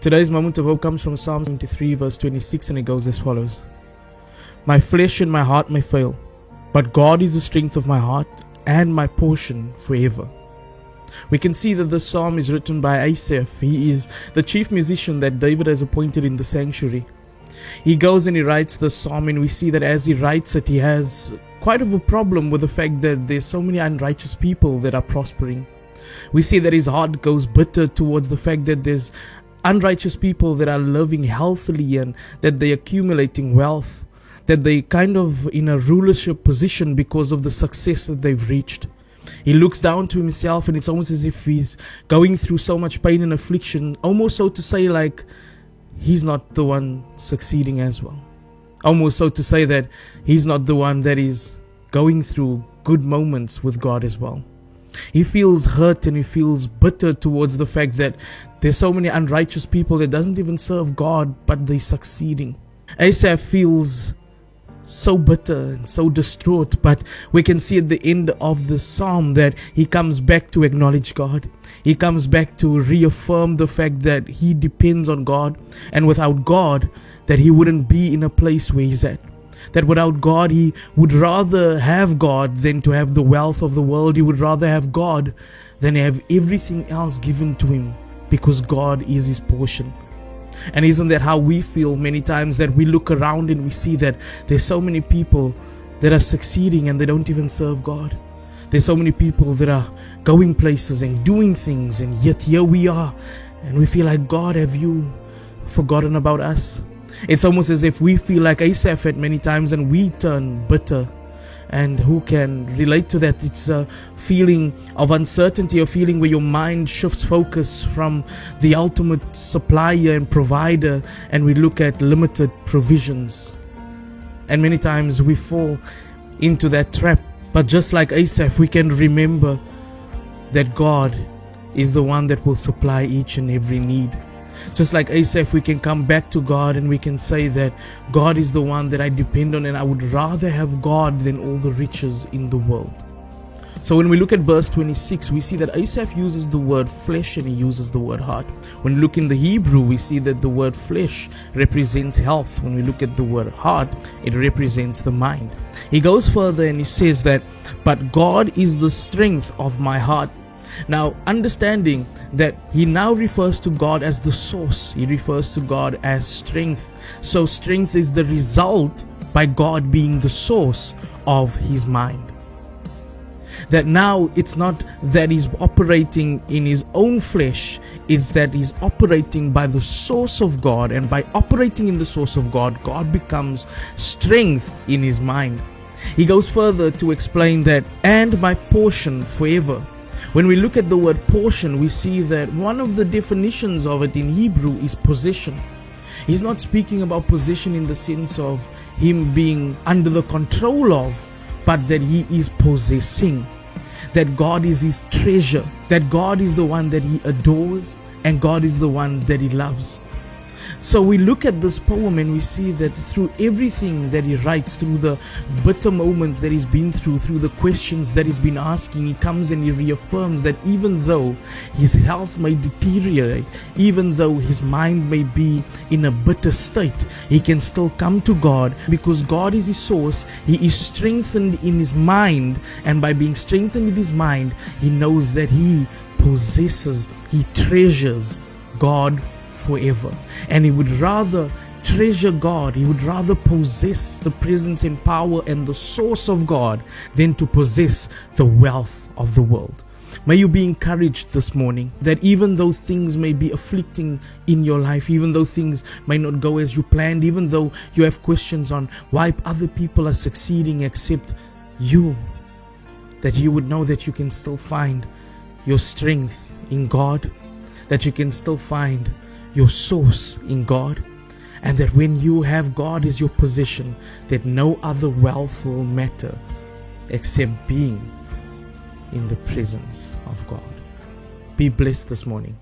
Today's moment of hope comes from Psalm 73 verse 26, and it goes as follows. My flesh and my heart may fail, but God is the strength of my heart and my portion forever. We can see that this psalm is written by Asaph. He is the chief musician that David has appointed in the sanctuary. He goes and he writes this psalm, and we see that as he writes it, he has quite of a problem with the fact that there's so many unrighteous people that are prospering. We see that his heart goes bitter towards the fact that there's unrighteous people that are living healthily and that they're accumulating wealth, that they kind of in a rulership position because of the success that they've reached. He looks down to himself, and it's almost as if he's going through so much pain and affliction, almost so to say like he's not the one succeeding as well. Almost so to say that he's not the one that is going through good moments with God as well. He feels hurt and he feels bitter towards the fact that there's so many unrighteous people that doesn't even serve God, but they're succeeding. Asaph feels so bitter and so distraught, but we can see at the end of the psalm that he comes back to acknowledge God. He comes back to reaffirm the fact that he depends on God, and without God that he wouldn't be in a place where he's at. That without God he would rather have God than to have the wealth of the world. He would rather have God than have everything else given to him, because God is his portion. And isn't that how we feel many times, that we look around and we see that there's so many people that are succeeding and they don't even serve God. There's so many people that are going places and doing things, and yet here we are and we feel like, God, have you forgotten about us? It's almost as if we feel like Asaph at many times, and we turn bitter. And who can relate to that? It's a feeling of uncertainty, a feeling where your mind shifts focus from the ultimate supplier and provider, and we look at limited provisions. And many times we fall into that trap. But just like Asaph, we can remember that God is the one that will supply each and every need. Just like Asaph, we can come back to God and we can say that God is the one that I depend on, and I would rather have God than all the riches in the world. So when we look at verse 26, we see that Asaph uses the word flesh and he uses the word heart. When we look in the Hebrew, we see that the word flesh represents health. When we look at the word heart, it represents the mind. He goes further and he says that, but God is the strength of my heart. Now, understanding that he now refers to God as the source, he refers to God as strength. So strength is the result by God being the source of his mind. That now it's not that he's operating in his own flesh, it's that he's operating by the source of God, and by operating in the source of God, God becomes strength in his mind. He goes further to explain that, and my portion forever. When we look at the word portion, we see that one of the definitions of it in Hebrew is possession. He's not speaking about possession in the sense of him being under the control of, but that he is possessing. That God is his treasure. That God is the one that he adores, and God is the one that he loves. So we look at this poem and we see that through everything that he writes, through the bitter moments that he's been through the questions that he's been asking, he comes and he reaffirms that even though his health may deteriorate, even though his mind may be in a bitter state, he can still come to God, because God is his source. He is strengthened in his mind, and by being strengthened in his mind, he knows that he possesses, he treasures God forever. And he would rather treasure God, he would rather possess the presence and power and the source of God than to possess the wealth of the world. May you be encouraged this morning that even though things may be afflicting in your life, even though things may not go as you planned, even though you have questions on why other people are succeeding except you, that you would know that you can still find your strength in God, that you can still find your source in God, and that when you have God as your possession, that no other wealth will matter except being in the presence of God. Be blessed this morning.